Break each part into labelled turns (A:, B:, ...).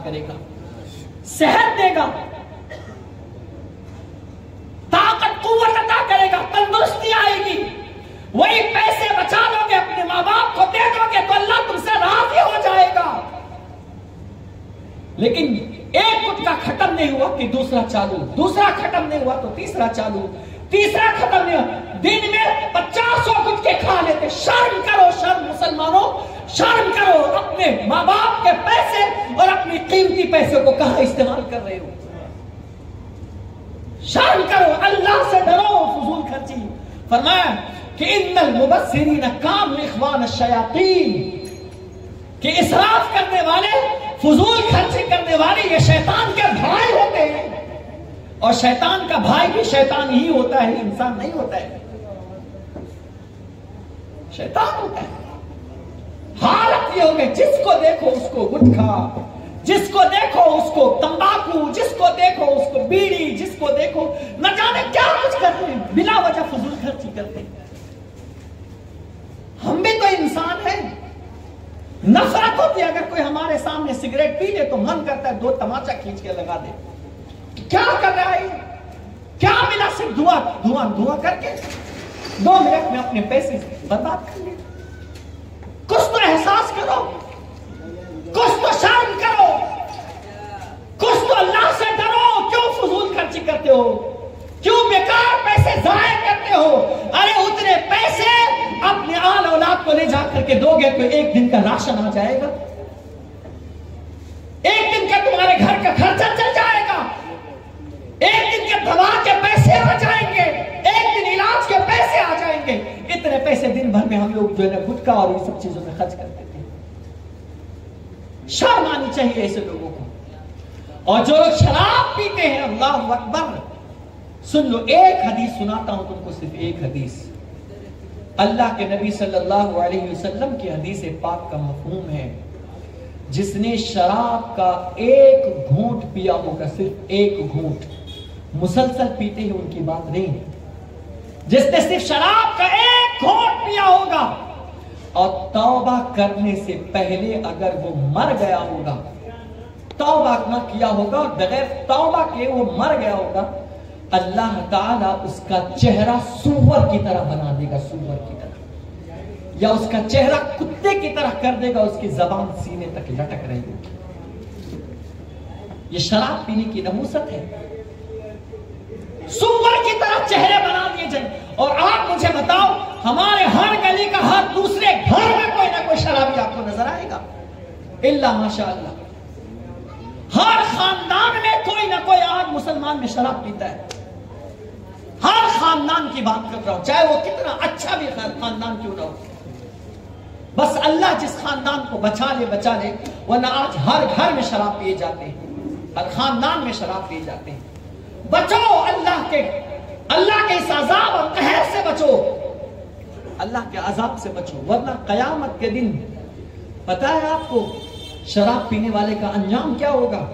A: کرے گا، صحت دے گا، طاقت قوت عطا کرے گا، تندرستی آئے گی. وہی پیسے بچا لو گے، اپنے ماں باپ کو دے دو گے تو اللہ تم سے راضی ہو جائے گا. لیکن ایک گٹکا ختم نہیں ہوا کہ دوسرا چالو، دوسرا ختم نہیں ہوا تو تیسرا چالو، تیسرا ختم نہیں ہوا. دن میں 50 گٹکے کھا لیتے. شرم کرو، شرم مسلمانوں، شرم کرو. اپنے ماں باپ کے پیسے اور اپنی قیمتی پیسے کو کہاں استعمال کر رہے ہو؟ شرم کرو، اللہ سے ڈرو. فضول خرچی فرمایا کہ ان المبذرین کانوا اخوان الشیاطین، کہ اسراف کرنے والے، فضول خرچی کرنے والے یہ شیطان کے بھائی ہوتے ہیں. اور شیطان کا بھائی بھی شیطان ہی ہوتا ہے، انسان نہیں ہوتا ہے، شیطان ہوتا ہے. حالت یہ ہو گئی جس کو دیکھو اس کو گٹکا، جس کو دیکھو اس کو تمباکو، جس کو دیکھو اس کو بیڑی، جس کو دیکھو نہ جانے کیا کچھ کرتے ہیں، بلا وجہ فضول خرچی کرتے ہیں. ہم بھی تو انسان ہیں. نفرت ہوتی ہے اگر کوئی ہمارے سامنے سگریٹ پی لے تو من کرتا ہے 2 تماچا کھینچ کے لگا دے. کیا کر رہا ہے؟ کیا ملا؟ صرف دعا کر کے 2 منٹ میں اپنے پیسے برباد کر لے. کچھ تو احساس کرو، کچھ تو شرم کرو، کچھ تو اللہ سے ڈرو. کیوں فضول خرچی کرتے ہو؟ کیوں بیکار پیسے ضائع کرتے ہو؟ ارے اتنے پیسے اپنے آل اولاد کو لے جا کر کے دو گے تو ایک دن کا راشن آ جائے گا، ایک دن کا تمہارے گھر کا خرچہ چل جائے گا، ایک دن کے دوا کے پیسے آ جائیں گے، ایک دن علاج کے پیسے آ جائیں گے. اتنے پیسے دن بھر میں ہم لوگ جو ہے نا گٹکا اور یہ سب چیزوں میں خرچ کرتے ہیں. شرم آنی چاہیے ایسے لوگوں کو. اور جو لوگ شراب پیتے ہیں، اللہ اکبر، سن لو ایک حدیث سناتا ہوں تم کو، صرف ایک حدیث. اللہ کے نبی صلی اللہ علیہ وسلم کی حدیث پاک کا مفہوم ہے، جس نے شراب کا ایک گھونٹ پیا ہوگا، صرف ایک گھونٹ، مسلسل پیتے ہیں ان کی بات نہیں، جس نے صرف شراب کا ایک گھونٹ پیا ہوگا اور توبہ کرنے سے پہلے اگر وہ مر گیا ہوگا، توبہ نہ کیا ہوگا، بغیر توبہ کے وہ مر گیا ہوگا، اللہ تعالیٰ اس کا چہرہ سور کی طرح بنا دے گا، سور کی طرح، یا اس کا چہرہ کتے کی طرح کر دے گا، اس کی زبان سینے تک لٹک رہی ہوگی. یہ شراب پینے کی نحوست ہے. سور کی طرح چہرے بنا دیے جائیں. اور آپ مجھے بتاؤ، ہمارے ہر گلی کا ہر دوسرے گھر میں کوئی نہ کوئی شرابی آپ کو نظر آئے گا، الا ماشاء اللہ. ہر خاندان میں کوئی نہ کوئی آج مسلمان میں شراب پیتا ہے. ہر خاندان کی بات کر رہا ہوں، چاہے وہ کتنا اچھا بھی خاندان کیوں نہ ہو. بس اللہ جس خاندان کو بچا لے، ورنہ آج ہر گھر میں شراب پیے جاتے ہیں، ہر خاندان میں شراب پیے جاتے ہیں. بچو اللہ کے اس عذاب اور قہر سے بچو، اللہ کے عذاب سے بچو، ورنہ قیامت کے دن پتہ ہے آپ کو شراب پینے والے کا انجام کیا ہوگا؟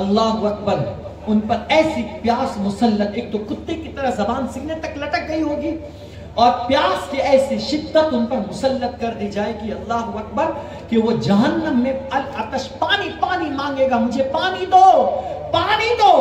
A: اللہ اکبر، ان پر ایسی پیاس مسلط، ایک تو کتے کی طرح زبان سینے تک لٹک گئی ہوگی، اور پیاس کی ایسی شدت ان پر مسلط کر دی جائے گی، اللہ اکبر، کہ وہ جہنم میں العطش پانی مانگے گا، مجھے پانی دو، پانی دو.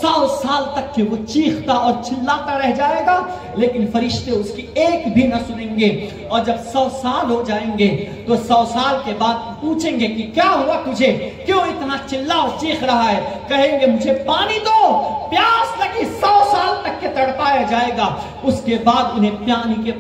A: 100 سال تک کہ وہ چیختا اور چلاتا رہ جائے گا، لیکن فرشتے اس کی ایک بھی نہ سنیں گے. اور جب 100 سال ہو جائیں گے تو 100 سال کے بعد پوچھیں گے کہ کیا ہوا تجھے، کیوں اتنا چلا اور چیخ رہا ہے؟ کہیں گے مجھے پانی دو. پیاس لگی 100 سال تک کے تڑپایا جائے گا. اس کے بعد انہیں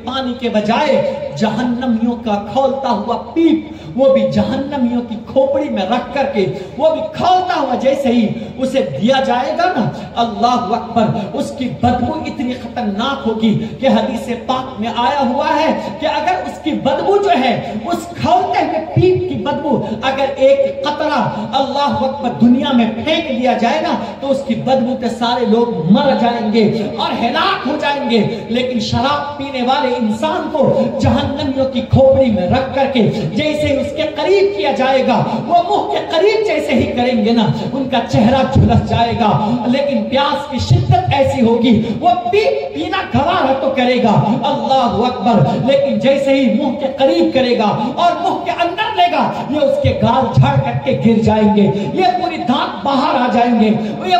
A: پانی کے بجائے جہنمیوں کا کھولتا ہوا پیپ، وہ بھی جہنمیوں کی کھوپڑی میں رکھ کر کے، وہ بھی کھولتا ہوا جیسے ہی اسے دیا جائے گا نا، اللہ اکبر، اس کی بدبو اتنی خطرناک ہوگی کہ حدیث پاک میں آیا ہوا ہے کہ اگر اس کی بدبو جو ہے، اس کھولتے ہوئے پیپ کی بدبو اگر ایک قطرہ اللہ اکبر دنیا میں پھینک دیا جائے گا تو اس کی بدبو سے سارے لوگ مر جائیں گے اور ہلاک ہو جائیں گے. لیکن شراب پینے والے انسان کو جہنمیوں کی کھوپڑی میں رکھ کر کے جیسے اس کے قریب کیا جائے گا، وہ منہ کے قریب جیسے ہی کریں گے نا، ان کا چہرہ جھلس جائے گا. لیکن پیاس کی شدت ایسی ہوگی، وہ پینا گوارا تو کرے گا، اللہ اکبر، لیکن جیسے ہی منہ کے قریب کرے گا اور منہ کے اندر لے گا، یہ اس کے گال جھڑ کر کے گر جائیں گے، یہ پوری دانت باہر آ جائیں گے، یہ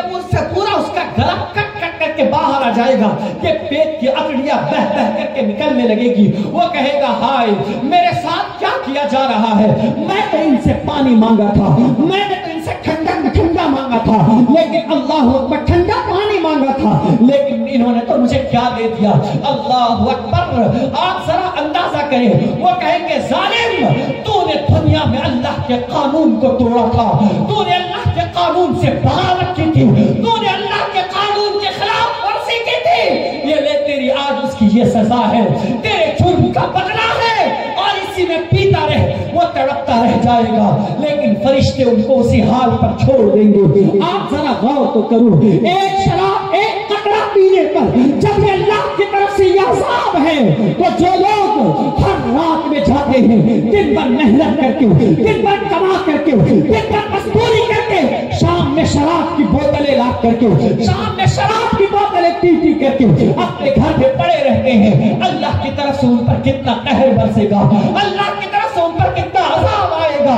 A: پورا اس کا گلا کٹ کٹ کر کے باہر آ جائے گا، یہ پیٹ کی اکڑیاں بہ بہ کر کے نکلنے لگے گی۔ وہ کہے گا ہائے میرے ساتھ کیا کیا جا رہا ہے، میں تو ان سے پانی مانگا تھا، میں نے تو ان سے ٹھنڈا ٹھنڈا مانگا تھا، لیکن اللہ اکبر ٹھنڈا پانی مانگا تھا، لیکن انہوں نے تو مجھے کیا دے دیا۔ اللہ اکبر، آپ ذرا اندازہ کریں، وہ کہیں گے ظالم تو نے دنیا میں اللہ کے قانون کو توڑا تھا، تو نے اللہ کے قانون سے بغاوت کی تھی، تو نے اللہ کے قانون کے خلاف ورزی کی تھی، یہ لے تیری آج اس کی یہ سزا ہے، تیرے جرم کا بدلہ ہے، اور اسی میں پیتا رہ، وہ تڑپتا رہ جائے گا، لیکن فرشتے ان کو اسی حال پر چھوڑ دیں گے۔ آپ ذرا غور تو کرو، ایک شراب ایک قطرہ پینے پر جب یہ اللہ کی طرف سے یہ عذاب ہے، تو جو لوگ ہر رات میں جاتے ہیں، دن بھر محنت کر کے، دن بھر کما کر کے، دن بھر مزدوری کر کے، شام میں شراب کی بوتلیں لا کر کے، شام میں شراب کی بوتلیں پی پی کر کے اپنے گھر میں پڑے رہتے ہیں، اللہ کی طرف سے ان پر کتنا قہر برسے گا، اللہ کی طرف سے ان پر کتنا عذاب آئے گا،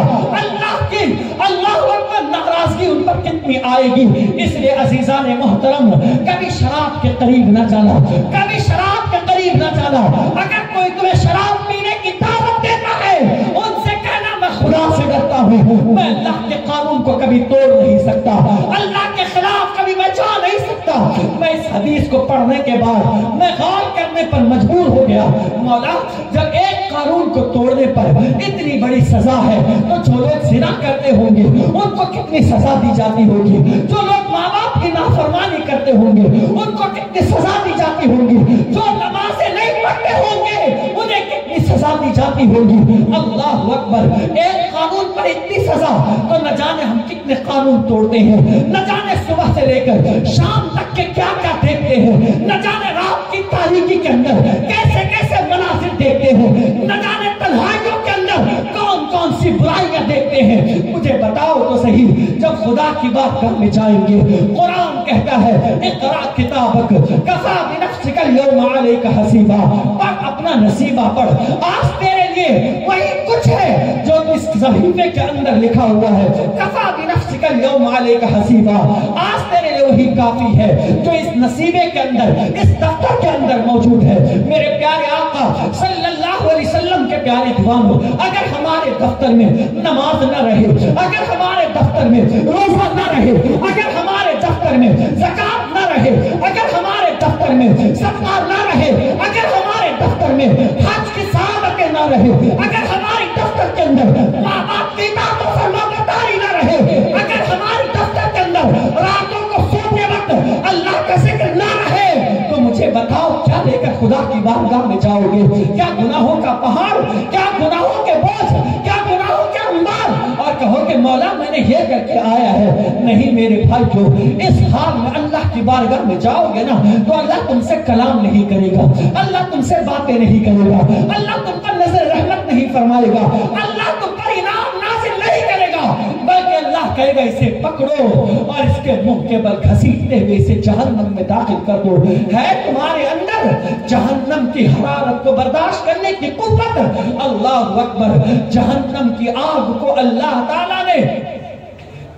A: اللہ اکبر ناراضگی ان پر کتنی آئے گی۔ اس لیے عزیزان محترم، کبھی شراب کے قریب نہ جانا، کبھی شراب کے قریب نہ جانا۔ اگر کوئی تمہیں شراب پینے کی دعوت دیتا ہے، ان سے کہنا میں خدا سے ڈرتا ہوں، میں اللہ کے قانون کو کبھی توڑ نہیں سکتا، اللہ کے خلاف کبھی میں جا نہیں سکتا۔ میں اس حدیث کو پڑھنے کے بعد میں غور کرنے پر مجبور ہو گیا، مولا جب ایک قانون کو توڑنے پر اتنی بڑی سزا ہے، تو جو لوگ زنا کرتے ہوں گے ان کو کتنی سزا دی جاتی ہوگی، جو لوگ ماں باپ کی نافرمانی کرتے ہوں گے ان کو کتنی سزا دی جاتی ہوگی، جو نمازیں نہیں پڑھتے ہوں گے انہیں کتنی سزا دی جاتی ہوگی۔ اللہ اکبر، ایک قانون پر اتنی سزا، تو نہ جانے ہم کتنے قانون توڑتے ہیں، نہ جانے صبح سے لے کر شام تک کے کیا کیا دیکھتے ہیں، نہ جانے رات کی تاریکی کے اندر کیسے کیسے مناظر دیکھتے ہیں، نہ جانے تنہائیوں کے اندر کون کون سی برائیاں دیکھتے ہیں۔ مجھے بتاؤ تو صحیح، جب خدا کی بات کرنے جائیں گے، قرآن کہتا ہے اقرأ کتابک کفا بنفسک اليوم علیک حسیبا، پڑھ اپنا نصیبہ پڑھ، آج تیرے لیے وہی کچھ ہے جو اس صحیفے کے اندر لکھا ہوا ہے، کفا بنفسک اليوم علیک حسیبا، آج تیرے لیے وہی کافی ہے جو اس نصیبے کے اندر، اس دفتر کے اندر موجود ہے۔ میرے پیارے آقا صلی اللہ علیہ وسلم کے پیارے دیوانوں، اگر ہمارے دفتر میں نماز نہ رہے، اگر ہمارے دفتر میں روزہ نہ رہے، اگر ہمارے دفتر میں زکات نہ رہے، اگر ہمارے دفتر میں صدقہ نہ رہے، اگر ہمارے دفتر میں حج کی سعادتیں نہ رہے، اگر ہمارے دفتر کے اندر ماں باپ کی اطاعت و فرمانبرداری نہ رہے، اگر ہمارے دفتر کے اندر راتوں کو سوتے وقت اللہ کا ذکر نہ رہے، تو مجھے بتاؤ کیا لے کر خدا کی بارگاہ میں جاؤ گے؟ کیا گناہوں کا پہاڑ، کیا گناہوں کے بوجھ، کیا گناہوں کے انبار، اور کہو کہ مولا میں نے یہ کر کے آیا ہے؟ نہیں میرے بھائی، جو اس حال میں اللہ کی بارگاہ میں جاؤ گے نا، تو اللہ تم سے کلام نہیں کرے گا، اللہ تم سے باتیں نہیں کرے گا، اللہ تم پر نظر رحمت نہیں فرمائے گا، اللہ تم پر انعام نازل نہیں کرے گا، بلکہ اللہ کہے گا اسے پکڑو اور اس کے منہ کے بل گھسیٹتے ہوئے اسے جہنم میں داخل کر دو۔ ہے تمہارے اندر جہنم کی حرارت کو برداشت کرنے کی قوت؟ اللہ اکبر، جہنم کی آگ کو اللہ تعالیٰ نے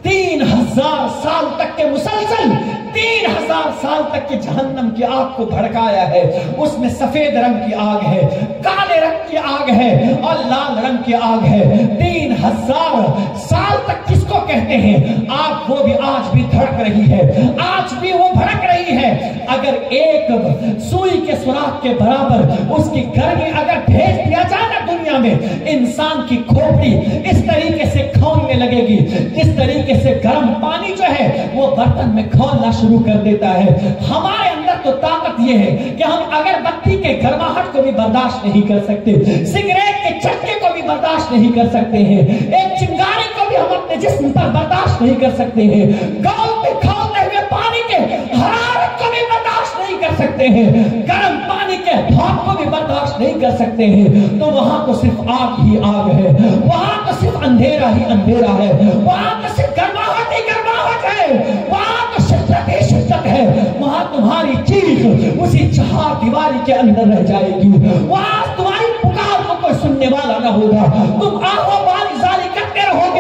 A: 3000 سال تک کے مسلسل 3000 سال تک کی جہنم کی آگ کو بھڑکایا ہے۔ اس میں سفید رنگ کی آگ ہے، کالے رنگ کی آگ ہے اور لال رنگ کی آگ ہے۔ 3000 سال تک کس کو کہتے ہیں؟ آگ وہ بھی آج بھی دھڑک رہی ہے، آج بھی وہ بھڑک رہی ہے۔ اگر ایک سوئی کے سوراخ کے برابر اس کی گرمی اگر بھیج دیا جائے نا دنیا میں، انسان کی کھوپڑی اس طریقے سے کھولنے لگے گی جس طریقے سے گرم پانی جو ہے وہ برتن میں کھولنا شروع کر دیتا ہے۔ ہمارے اندر تو طاقت یہ ہے کہ ہم اگر بتی کے گرماہٹ کو بھی برداشت نہیں کر سکتے، سگریٹ کے چٹکے کو بھی برداشت نہیں کر سکتے ہیں، ایک چنگاری کو بھی ہم اپنے جسم پر برداشت نہیں کر سکتے ہیں، کھولتے ہوئے پانی کے حرارت کو بھی برداشت نہیں کر سکتے ہیں، گرم پانی کے بھاپ کو بھی برداشت نہیں کر سکتے ہیں، تو وہاں تو صرف آگ ہی آگ ہے، وہاں تو صرف اندھیرا ہی اندھیرا ہے، وہاں تو صرف گرماہٹ ہی گرماہٹ ہے، وہاں تو شدت ہی شدت ہے، وہاں تمہاری چیخ اسی چہار دیواری کے اندر رہ جائے گی، وہاں تمہاری پکار کو کوئی سننے والا نہ ہوگا، تم آہو باری ذالک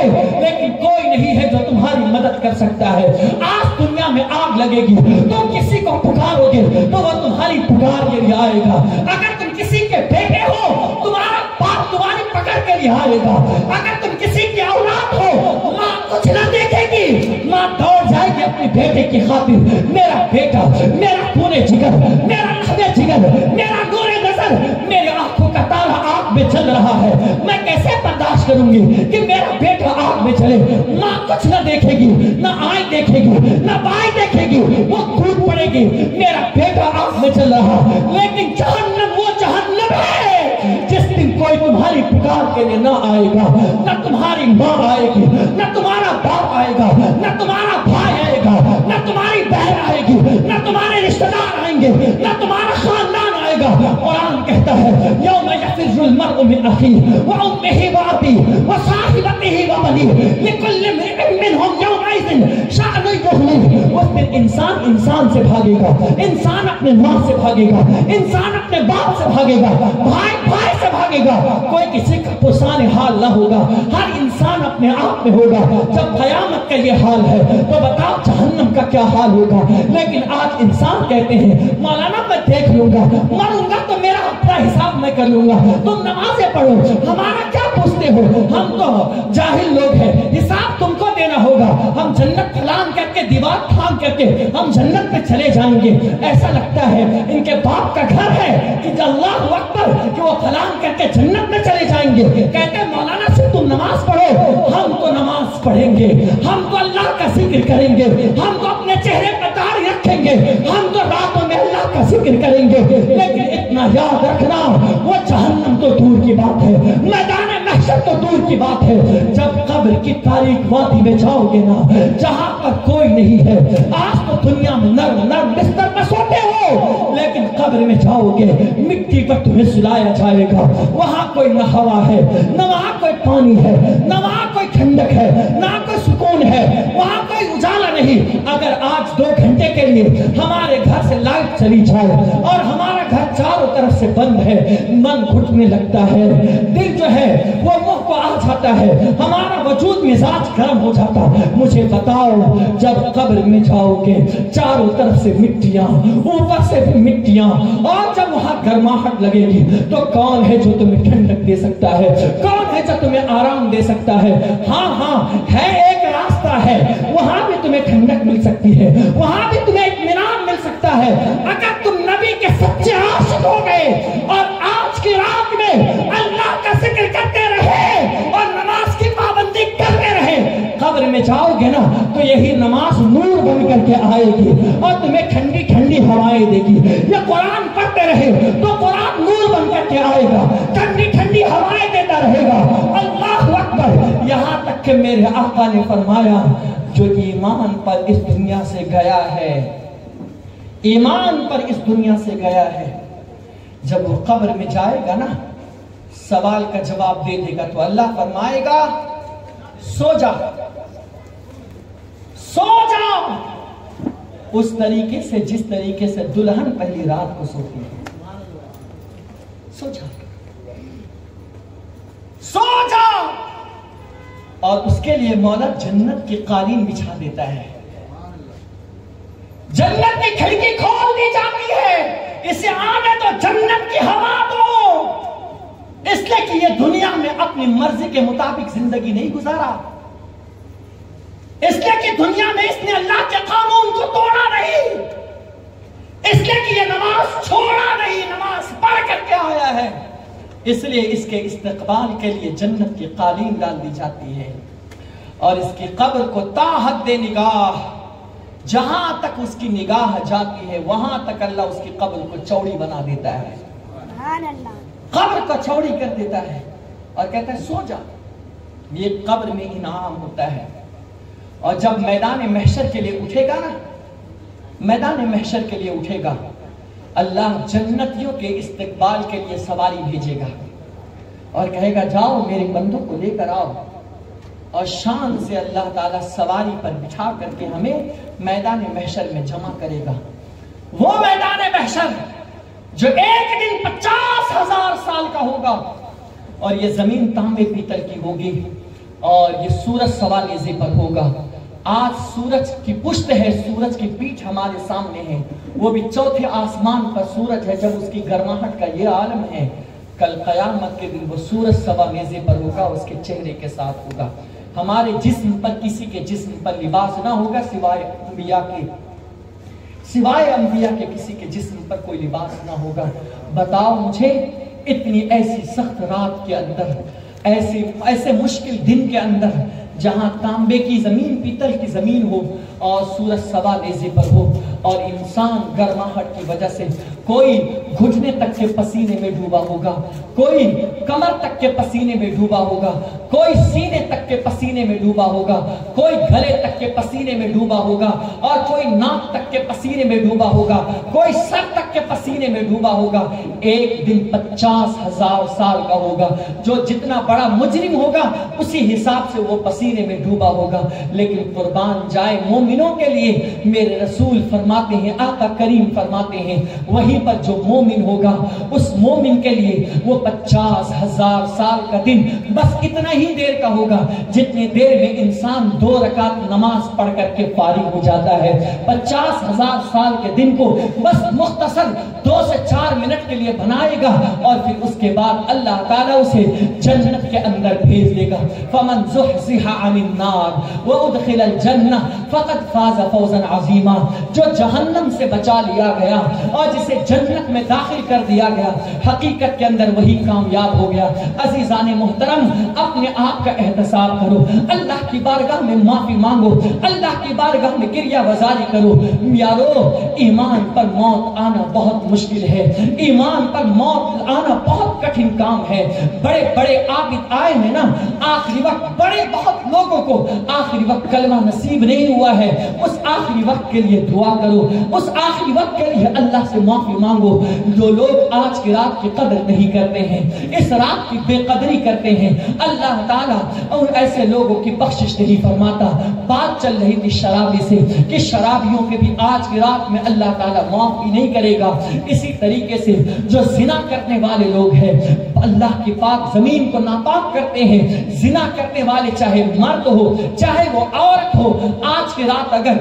A: لیکن کوئی نہیں ہے جو تمہاری مدد کر سکتا ہے. آج دنیا میں آگ لگے گی، تم کسی کو پکارو گے تو وہ تمہاری پکار کے لیے آئے گا. اگر تم کسی کے بیٹے ہو، تمہارا باپ تمہاری پکڑ کے لیے آئے گا. اگر تم کسی کی اولاد ہو، ماں کچھ نہ دیکھے گی، ماں دوڑ جائے گی اپنے بیٹے کی خاطر. میرا بیٹا، میرا خون جگر، میرا لہو جگر، میرا نور نظر، میرے آنکھوں کا تارا آگ میں چل رہا ہے. میں کیسے برداشت کروں گی کہ میرا بیٹا آگ میں چلے؟ ماں کچھ نہ دیکھے گی، نہ آئی دیکھے گی، نہ بائی دیکھے گی، وہ کود پڑے گی. میرا بیٹا آگ میں چل رہا، لیکن جہنم وہ جہنم ہے جس دن کوئی تمہاری پکار کے لیے نہ آئے گا. نہ تمہاری ماں آئے گی، نہ تمہارا باپ آئے گا، نہ تمہارا بھائی آئے گا، نہ تمہاری بہن آئے گی، نہ تمہارے رشتہ دار آئیں گے، نہ تمہارا خاندان آئے گا. قرآن کہتا ہے یوم یفر المرء من اخیہ وامہ وابیہ وصاحبتہ وبنیہ لکل امرئ منہم یومئذ شأن یغنیہ. اس دن انسان سے بھاگے گا، انسان اپنے ماں سے بھاگے گا، انسان اپنے باپ سے بھاگے گا، بھائی سے بھاگے گا. کوئی کسی کا پرسان حال نہ ہوگا، ہر انسان اپنے آپ میں ہوگا. جب قیامت کا یہ حال ہے تو بتاؤ جہنم کا کیا حال ہوگا. لیکن آج انسان کہتے ہیں مولانا میں دیکھ لوں گا، مروں گا تو میرا اپنا حساب میں کر لوں گا. تم نمازیں پڑھو، ہمارا کیا پوچھتے ہو؟ ہم تو جاہل لوگ ہیں، حساب تم کو دینا ہوگا. ہم جنت پھلان کر کے دیوار پھان کر کے ہم جنت میں چلے جائیں گے. ایسا لگتا ہے ان کے باپ کا گھر ہے کہ اللہ اکبر کہ وہ پھلان کر کے جنت میں چلے جائیں گے. کہتے ہیں مولانا سے تم نماز پڑھو. ہم تو نماز پڑھیں گے، ہم تو اللہ کا ذکر کریں گے، ہم تو اپنے چہرے پر داڑھی رکھیں گے، ہم تو راتوں میں اللہ کا ذکر کریں گے. لیکن اتنا یاد رکھنا وہ جہنم تو دور کی بات ہے، میدان محشر تو دور کی بات ہے. جب قبر کی تاریک وادی میں جاؤ گے نا، جہاں پر کوئی نہیں ہے. آج تو دنیا میں نرم بستر پر سوتے ہو، لیکن قبر میں جاؤ گے مٹی پر تمہیں سلایا جائے گا. وہاں کوئی نہ ہوا ہے، نہ وہاں کوئی پانی ہے، نہ وہاں کوئی ٹھنڈک ہے، نہ کوئی سکون ہے، وہاں کوئی اجالا نہیں. اگر آج 2 گھنٹے کے لیے ہمارے گھر سے لائٹ چلی جائے اور ہمارا گھر چاروں طرف سے بند ہے، من گھٹنے لگتا ہے، دل جو ہے وہ منہ کو آ جاتا ہے، ہمارا وجود مزاج گرم ہو جاتا. مجھے بتاؤ جب قبر میں جاؤ گے چاروں طرف سے مٹیاں، اوپر سے بھی مٹیاں، اور جب وہاں گرماہٹ لگے گی تو کون ہے جو تمہیں ٹھنڈک دے سکتا ہے؟ کون ہے جو تمہیں آرام دے سکتا ہے؟ ہاں ہے ایک راستہ ہے، وہاں بھی تمہیں ٹھنڈک مل سکتی ہے، وہاں بھی تمہیں اطمینان مل سکتا ہے. اگر تم نبی کے سچے عاشق ہو گئے اور آج کی رات میں اللہ کا ذکر کرتے رہے اور نماز کی پابندی کرتے رہے، قبر میں جاؤ گے نا تو یہی نماز نور بن کر کے آئے گی اور تمہیں ٹھنڈی ٹھنڈی ہوائیں دے گی. یہ قرآن پڑھتے رہے تو قرآن نور بن کر کے آئے گا، ٹھنڈی ٹھنڈی ہوائیں دیتا رہے گا. اللہ اکبر. یہاں تک کہ میرے آقا نے فرمایا جو ایمان پر اس دنیا سے گیا ہے، ایمان پر اس دنیا سے گیا ہے، جب وہ قبر میں جائے گا نا سوال کا جواب دے دے گا تو اللہ فرمائے گا سو جا، سو جا اس طریقے سے جس طریقے سے دلہن پہلی رات کو سوتی ہے. سو جا، سو جا. اور اس کے لیے مولا جنت کی قالین بچھا دیتا ہے، جنت کی کھڑکی کھول دی جاتی ہے. اسے آنے تو جنت کی ہوا دو، اس لیے کہ یہ دنیا میں اپنی مرضی کے مطابق زندگی نہیں گزارا، اس لیے کہ دنیا میں اس نے اللہ کے قانون کو توڑا نہیں، اس لیے کہ یہ نماز چھوڑا نہیں، نماز پڑھ کر کے آیا ہے. اس لیے اس کے استقبال کے لیے جنت کی قالین ڈال دی جاتی ہے اور اس کی قبر کو تا حد نگاہ، جہاں تک اس کی نگاہ جاتی ہے وہاں تک اللہ اس کی قبر کو چوڑی بنا دیتا ہے، قبر کو چوڑی کر دیتا ہے اور کہتا ہے سو جا. یہ قبر میں انعام ہوتا ہے. اور جب میدان محشر کے لیے اٹھے گا نا، میدان محشر کے لیے اٹھے گا، اللہ جنتیوں کے استقبال کے لیے سواری بھیجے گا اور کہے گا جاؤ میرے بندوں کو لے کر آؤ. اور شان سے اللہ تعالیٰ سواری پر بٹھا کر کے ہمیں میدان محشر میں جمع کرے گا. وہ میدان محشر جو ایک دن 50,000 سال کا ہوگا اور یہ زمین تانبے پیتل کی ہوگی اور یہ سورج سوا نیزے پر ہوگا. آج سورج کی پشت ہے, سورج کی پیٹھ ہمارے سامنے ہے, وہ بھی چوتھے آسمان پر سورج ہے جب اس کی گرماہٹ کا یہ عالم ہے. کل قیامت کے دن وہ سورج سوا نیزے پر ہوگا, اس کے چہرے کے ساتھ ہوگا. ہمارے جسم پر کسی کے جسم پر لباس نہ ہوگا سوائے انبیاء کے کسی کے جسم پر کوئی لباس نہ ہوگا. بتاؤ مجھے, اتنی ایسی سخت رات کے اندر, ایسے مشکل دن کے اندر, جہاں تانبے کی زمین, پیتل کی زمین ہو اور سورج سوا نیزے پر ہو, اور انسان گرماہٹ کی وجہ سے کوئی گھٹنے تک کے پسینے میں ڈوبا ہوگا, کوئی کمر تک کے پسینے میں ڈوبا ہوگا, کوئی سینے تک کے پسینے میں ڈوبا ہوگا, کوئی گلے تک کے پسینے میں ڈوبا ہوگا, اور کوئی ناک تک کے پسینے میں ڈوبا ہوگا, کوئی سر تک کے پسینے میں ڈوبا ہوگا. ایک دن 50,000 سال کا ہوگا. جو جتنا بڑا مجرم ہوگا اسی حساب سے وہ پسینے میں ڈوبا ہوگا. لیکن قربان جائے مومنوں کے لیے, میرے رسول فرماتے ہیں, آقا کریم فرماتے ہیں, وہیں پر جو مومن ہوگا اس مومن کے لیے وہ 50,000 سال کا دن بس اتنا ہی دیر کا ہوگا جتنی دیر میں انسان 2 رکعت نماز پڑھ کر کے فارغ ہو جاتا ہے. 50,000 سال کے دن کو بس مختصر 2 سے 4 منٹ کے لیے بنائے گا, اور پھر اس کے بعد اللہ تعالیٰ اسے جنت کے اندر بھیج دے گا. فمن زحزح عن النار وادخل الجنہ فقد فاز فوزا عظیما. جو جہنم سے بچا لیا گیا اور جسے جنت میں داخل کر دیا گیا, حقیقت کے اندر وہی کامیاب ہو گیا. عزیزان محترم, اپنے آپ کا احتساب کرو, اللہ کی بارگاہ میں معافی مانگو, اللہ کی بارگاہ میں گریہ وزاری کرو. یارو, ایمان پر موت آنا بہت مشکل ہے, ایمان پر موت آنا بہت کٹھن کام ہے. بڑے بڑے عابد آئے ہیں نا, آخری وقت بڑے بہت لوگوں کو آخری وقت کلمہ نصیب نہیں ہوا ہے. اس آخری وقت کے لیے دعا کرو, اس آخری وقت کے لیے اللہ سے معافی مانگو. جو لوگ آج کی رات کی قدر نہیں کرتے ہیں, اس رات کی بے قدری کرتے ہیں, اللہ تعالیٰ اور ایسے لوگوں کی بخشش نہیں فرماتا. بات چل رہی تھی شرابی سے کہ شرابیوں کے بھی آج کی رات میں اللہ تعالیٰ معافی نہیں کرے گا. اسی طریقے سے جو زنا کرنے والے لوگ ہیں, اللہ کی پاک زمین کو ناپاک کرتے ہیں, زنا کرنے والے چاہے مرد ہو چاہے وہ عورت ہو, آج کی رات اگر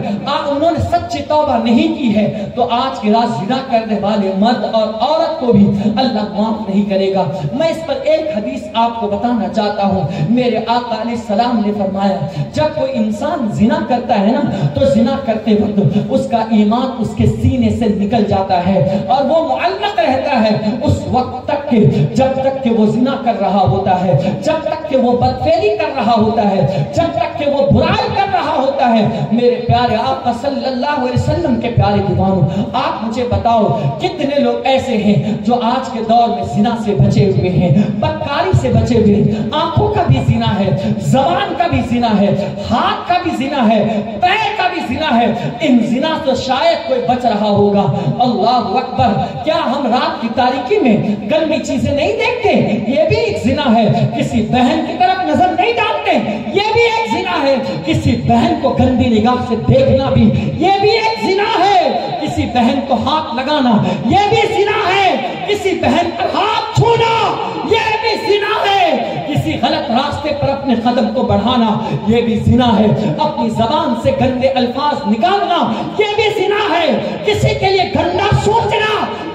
A: انہوں نے سچی توبہ نہیں کی ہے تو آج کی رات زنا کرنے والے مرد اور عورت کو بھی اللہ معاف نہیں کرے گا. میں اس پر ایک حدیث آپ کو بتانا چاہتا ہوں. میرے آقا علیہ السلام نے فرمایا, جب کوئی انسان زنا کرتا ہے نا تو زنا کرتے وقت اس کا ایمان اس کے سینے سے نکل جاتا ہے اور وہ معلق رہتا ہے اس وقت تک کہ جب تک کہ وہ زنا کر رہا ہوتا ہے, جب تک کہ وہ بدفعلی کر رہا ہوتا ہے, جب تک کہ وہ برائی کر رہا ہوتا ہے. میرے پیارے آقا صلی اللہ علیہ وسلم کے پیارے دیوانوں, آپ مجھے بتاؤ کتنے لوگ ایسے ہیں جو آج کے دور میں زنا سے بچے ہوئے ہیں, بدکاری سے بچے ہوئے ہیں. آنکھوں کا بھی زنا ہے, زبان کا بھی زنا ہے, ہاتھ کا بھی زنا ہے, پیر کا بھی زنا ہے. ان زنا سے شاید کوئی بچ رہا ہوگا. اللہ اکبر, کیا ہم رات کی تاریکی میں گندی چیزیں نہیں دیکھتے؟ یہ بھی ایک زنا ہے. کسی بہن کی طرف نظر نہیں ڈالتے, یہ بھی ایک زنا ہے. کسی بہن کو گندی نگاہ سے دیکھنا بھی یہ بھی ایک زنا ہے. کسی بہن کو ہاتھ لگانا یہ بھی زنا ہے. کسی بہن پر ہاتھ چھونا یہ بھی زنا ہے. کسی غلط راستے پر اپنے قدم کو بڑھانا یہ بھی زنا ہے. اپنی زبان سے گندے الفاظ نکالنا یہ بھی زنا ہے. کسی کے لیے گندا سوچنا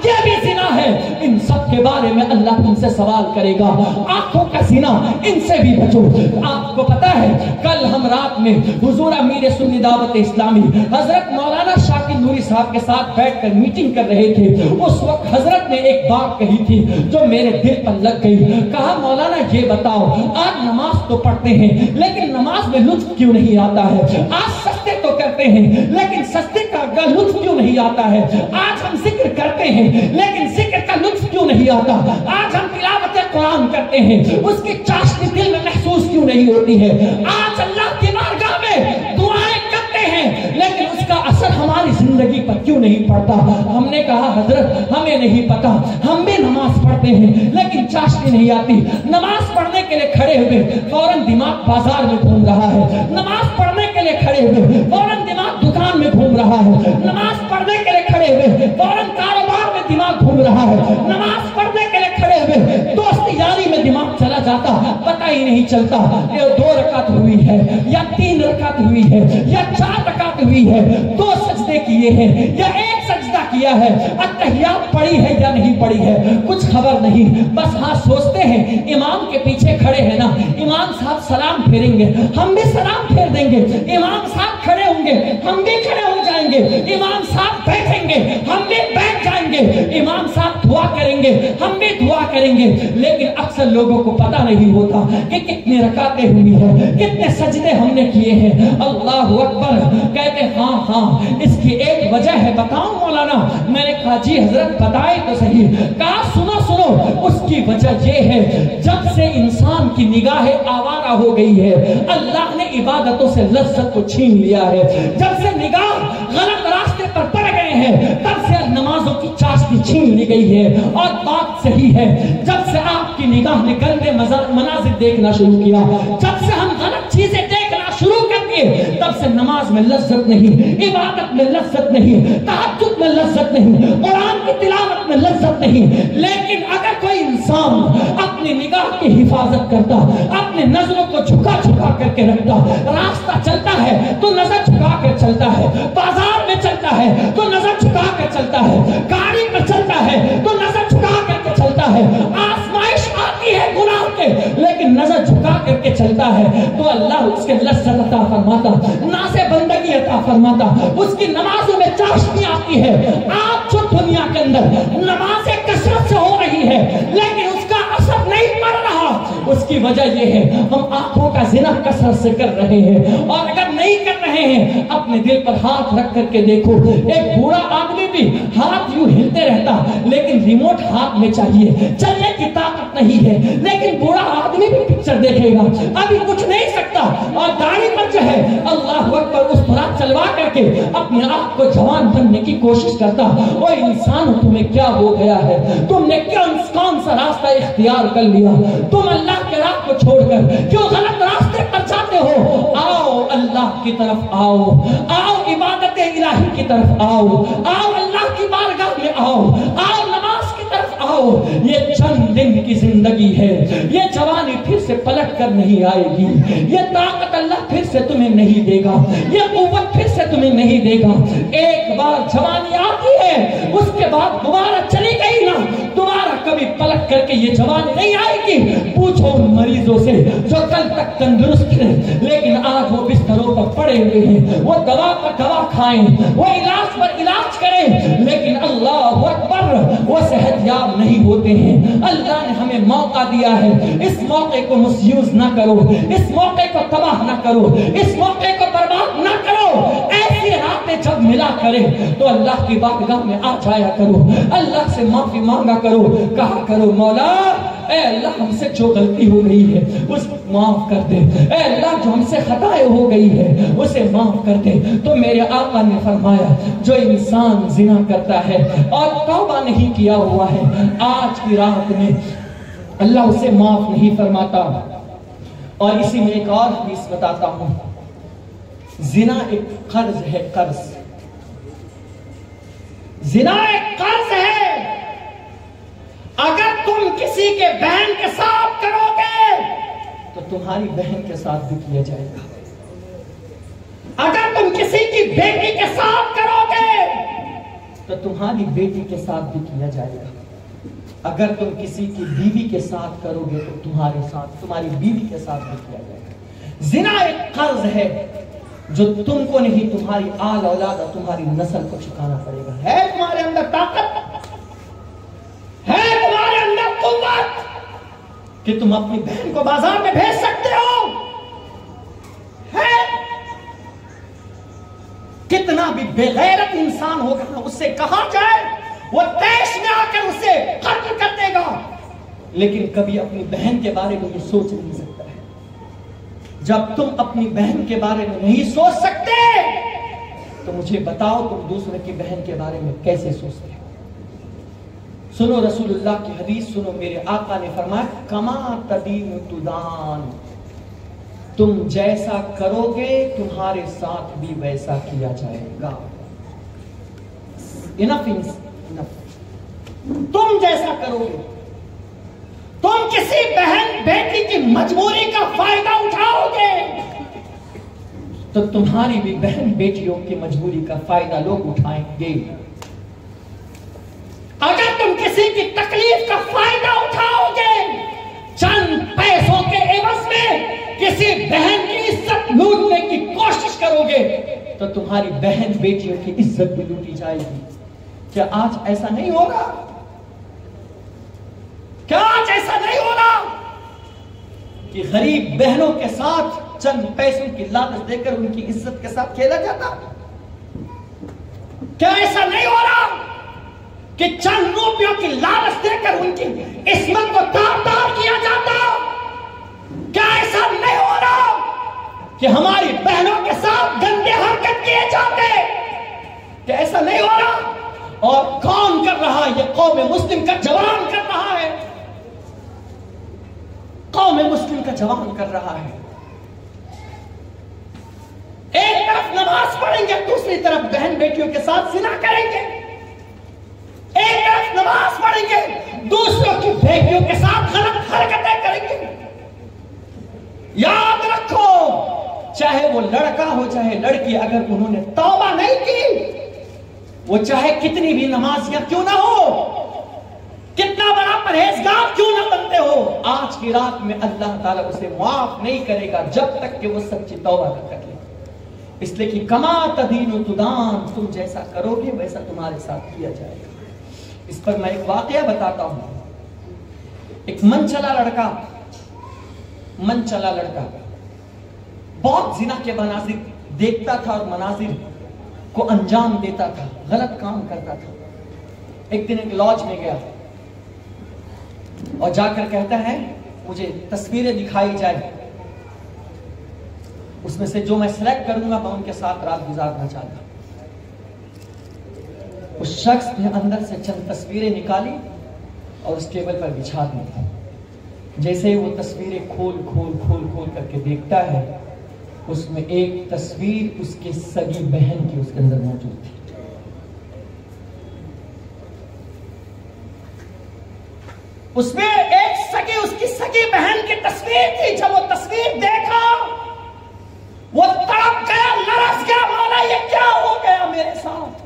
A: یہ بھی زنا ہے. ان سب کے بارے میں اللہ تم سے سوال کرے گا. آنکھوں کا زنا, ان سے بھی بچو. آپ کو پتا ہے کل ہم رات میں حضور امیر سنی دعوت اسلامی حضرت مولانا شاکر نوری صاحب کے ساتھ بیٹھ کر میٹنگ کر رہے تھے. اس وقت حضرت نے ایک بات کہی تھی جو میرے دل پر لگ گئی. کہا, مولانا یہ بتاؤ, آج نماز تو پڑھتے ہیں لیکن نماز میں لطف کیوں نہیں آتا ہے؟ آج سجدے تو کرتے ہیں لیکن سجدے کا لطف کیوں نہیں آتا ہے؟ آج ہم ذکر کرتے ہیں لیکن ذکر کا لطف کیوں نہیں آتا؟ آج ہم تلاوت قرآن کرتے ہیں, اس کی چاشنی دل میں محسوس کیوں نہیں ہوتی ہے؟ آج اللہ کی بارگاہ میں دعائیں کرتے ہیں لیکن اس کا اثر ہماری زندگی پر کیوں نہیں پڑتا؟ ہم نے کہا, حضرت ہمیں نہیں پتا, ہم بھی نماز پڑھتے ہیں لیکن چاشنی نہیں آتی. نماز پڑھنے کے لیے کھڑے ہوئے فوراً دماغ بازار میں گھوم رہا ہے. نماز پڑھنے کے لیے کھڑے ہوئے فوراً دماغ دکان میں گھوم رہا ہے. نماز پڑھنے کے لیے کھڑے ہوئے فوراً کاروبار میں دماغ گھوم رہا ہے. نماز پڑھنے کے لیے کھڑے ہوئے دوست یاری میں دماغ چلا جاتا, پتہ ہی نہیں چلتا یہ 2 رکعت ہوئی ہے یا 3 رکعت ہوئی ہے یا 4 رکعت ہوئی ہے, 2 سجدے کیے ہیں یا 1 سجدہ کیا ہے, اتحیات پڑھی ہے یا نہیں پڑھی ہے, کچھ خبر نہیں. بس ہاں سوچتے ہیں امام کے پیچھے کھڑے ہیں نا, امام صاحب سلام پھیریں گے ہم بھی سلام پھیر دیں گے, امام صاحب کھڑے ہوں گے ہم بھی کھڑے ہو جائیں گے, امام صاحب بیٹھیں گے ہم بھی بیٹھ جائیں گے, امام صاحب دعا کریں گے ہم بھی دعا کریں گے. لیکن اکثر لوگوں کو پتہ نہیں ہوتا کہ کتنی رکعتیں ہوئی ہیں, کتنے سجدے ہم نے کیے ہیں. اللہ اکبر کہتے ہاں اس کی ایک وجہ ہے, بتاؤں مولانا؟ میں نے کہا جی حضرت بتائے تو صحیح. کہا سنو, اس کی وجہ یہ ہے جب سے انسان کی نگاہ آوارہ ہو گئی ہے اللہ نے عبادتوں سے لذت کو چھین لیا ہے. جب سے نگاہ غلط راستے پر پڑ گئے ہیں تب سے نمازوں کی چاشنی چھین لی گئی ہے. اور بات صحیح ہے, جب سے آپ کی نگاہ نے گندے مناظر دیکھنا شروع کیا, جب سے ہم غلط چیزیں دیکھنا شروع کر دیے, تب سے نماز میں لذت نہیں, عبادت میں لذت نہیں, تہجد میں لذت نہیں, قرآن کی تلاوت میں لذت نہیں. لیکن اگر کوئی انسان اپنی نگاہ کی حفاظت کرتا, اپنے نظروں کو جھکا کر کے رکھتا, راستہ چلتا ہے تو نظر جھکا کر چلتا ہے, بازار میں چلتا ہے تو نظر جھکا کر چلتا ہے, گاڑی پر چلتا ہے تو نظر جھکا کر کے چلتا ہے, آزمائش آتی ہے گناہ کے لیکن نظر جھکا کر کے چلتا ہے, تو اللہ اس کے لذت عطا فرماتا, ناز بندگی عطا فرماتا, اس کی نمازوں میں چاشنی آتی ہے. آج جو دنیا کے اندر نمازیں کثرت سے ہو رہی ہے لیکن اس کا اثر نہیں پڑ رہا, اس کی وجہ یہ ہے ہم آنکھوں کا زنا کثرت سے کر رہے ہیں. اور اگر نہیں کر رہے ہیں اپنے دل پر ہاتھ رکھ کر کے دیکھو, ایک بوڑھا آدمی بھی ہاتھ یوں ہلتے رہتا لیکن ریموٹ ہاتھ میں چاہیے, چلنے کی طاقت نہیں ہے, لیکن بوڑھا آدمی بھی پکچر دیکھے گا ابھی کچھ نہیں سکتا, اور داڑھی پر جو ہے اللہ اکبر اس طرح چلوا کر کے اپنے آپ کو جوان بننے کی کوشش کرتا. وہ انسان تمہیں کیا ہو گیا ہے, تم نے کون سا راستہ اختیار کر لیا, تم اللہ کے راہ کو چھوڑ کر کیوں غلط راستے پر جاتے ہو؟ آؤ اللہ کی طرف آؤ, عبادت الہی کی طرف آؤ, اللہ کی بارگاہ میں آؤ, نماز کی طرف آؤ. یہ چند دن کی زندگی ہے, یہ جوانی پھر سے پلٹ کر نہیں آئے گی, یہ طاقت اللہ پھر سے تمہیں نہیں دے گا, یہ قوت پھر سے تمہیں نہیں دے گا. ایک بار جوانی آتی ہے اس کے بعد دوبارہ چلی گئی نا, دوبارہ کبھی پلٹ کر کے یہ جوانی نہیں آئے گی. پوچھو ان مریضوں سے جو کل تک تندرست تھے لیکن آج وہ بستروں پر پڑے ہوئے ہیں, وہ دوا پر دوا کھائیں, وہ علاج پر علاج کریں لیکن اللہ اکبر وہ صحت یاب نہیں ہوتے ہیں. اللہ نے ہمیں موقع دیا ہے, اس موقع کو مسیوز نہ کرو, اس موقع کو تباہ نہ کرو, اس موقع کو برباد نہ کرو. ایسی راتیں جب ملا کرے تو اللہ کی بارگاہ میں آ جایا کرو, اللہ سے معافی مانگا کرو, کہا کرو مولا اے اللہ ہم سے جو غلطی ہو گئی ہے اس کو معاف کر دے, اے اللہ جو ہم سے خطائیں ہو گئی ہے اسے معاف کر دے. تو میرے آقا نے فرمایا جو انسان زنا کرتا ہے اور توبہ نہیں کیا ہوا ہے آج کی رات میں اللہ اسے معاف نہیں فرماتا. اور اسی میں ایک اور حدیث بتاتا ہوں, زنا ایک قرض ہے, قرض, زنا ایک قرض ہے. اگر تم کسی کے بہن کے ساتھ کرو گے تو تمہاری بہن کے ساتھ بھی کیا جائے گا. اگر تم کسی کی بیٹی کے ساتھ کرو گے تو تمہاری بیٹی کے ساتھ بھی کیا جائے گا. اگر تم کسی کی بیوی کے ساتھ کرو گے تو تمہاری بیوی کے ساتھ بھی کیا جائے گا. زنا ایک قرض ہے جو تم کو نہیں تمہاری آل اولاد اور تمہاری نسل کو چکانا پڑے گا. ہے تمہارے اندر طاقت, ہے تمہارے اندر قوت کہ تم اپنی بہن کو بازار میں بھیج سکتے ہو, ہے. کتنا بھی بے غیرت انسان ہوگا نا اس سے کہا جائے وہ دیش میں آ کر اسے قتل کر دے گا, لیکن کبھی اپنی بہن کے بارے میں یہ سوچ نہیں سکتا ہے. جب تم اپنی بہن کے بارے میں نہیں سوچ سکتے تو مجھے بتاؤ تم دوسرے کی بہن کے بارے میں کیسے سوچتے ہو؟ سنو رسول اللہ کی حدیث سنو, میرے آقا نے فرمایا کما تدین تدان, تم جیسا کرو گے تمہارے ساتھ بھی ویسا کیا جائے گا. تم جیسا کرو گے, تم تم کسی بہن بیٹی کی مجبوری کا فائدہ اٹھاؤ گے تو تمہاری بھی بہن بیٹیوں کی مجبوری کا فائدہ لوگ اٹھائیں گے. اگر تم کسی کی تکلیف کا فائدہ اٹھاؤ گے چند پیسوں کے عوض میں کسی بہن کی عزت لوٹنے کی کوشش کرو گے تو تمہاری بہن بیٹیوں کی عزت بھی لوٹی جائے گی. کیا آج ایسا نہیں ہوگا؟ کیا آج ایسا نہیں ہوگا کہ غریب بہنوں کے ساتھ چند پیسوں کی لالچ دے کر ان کی عزت کے ساتھ کھیلا جاتا؟ کیا ایسا نہیں ہو رہا کہ چند روپیوں کی لالچ دے کر ان کی عصمت کو تار کیا جاتا؟ کیا ایسا نہیں ہو رہا کہ ہماری بہنوں کے ساتھ گندے حرکت کیے جاتے؟ کیا ایسا نہیں ہو رہا؟ اور کون کر رہا ہے؟ یہ قوم مسلم کا جوان کر رہا ہے. قوم مسلم کا جوان کر رہا ہے. ایک طرف نماز پڑھیں گے دوسری طرف بہن بیٹیوں کے ساتھ زنا کریں گے. ایک طرف نماز پڑھیں گے دوسروں کی بیٹیوں کے ساتھ غلط حرکتیں کریں گے. یاد رکھو چاہے وہ لڑکا ہو چاہے لڑکی اگر انہوں نے توبہ نہیں کی وہ چاہے کتنی بھی نمازیاں کیوں نہ ہو کتنا بڑا پرہیزگار کیوں نہ بنتے ہو آج کی رات میں اللہ تعالیٰ اسے معاف نہیں کرے گا جب تک کہ وہ سچی توبہ نہ کر لے. اس لیے کہ کما تدین و تدان تم جیسا کرو گے ویسا تمہارے ساتھ کیا جائے گا. اس پر میں ایک واقعہ بتاتا ہوں. ایک من چلا لڑکا بہت زنا کے مناظر دیکھتا تھا اور مناظر کو انجام دیتا تھا غلط کام کرتا تھا. ایک دن ایک لاج میں گیا اور جا کر کہتا ہے مجھے تصویریں دکھائی جائے اس میں سے جو میں سلیکٹ کروں گا میں ان کے ساتھ رات گزارنا چاہتا. اس شخص نے اندر سے چند تصویریں نکالی اور اس ٹیبل پر بچھا دی. جیسے وہ تصویریں کھول کر کے دیکھتا ہے اس میں ایک تصویر اس کی سگی بہن کی اس کے اندر موجود تھی. اس میں ایک اس کی سگی بہن کی تصویر تھی. جب وہ تصویر دیکھا وہ تڑپ گیا لرز گیا مولا یہ کیا ہو گیا میرے ساتھ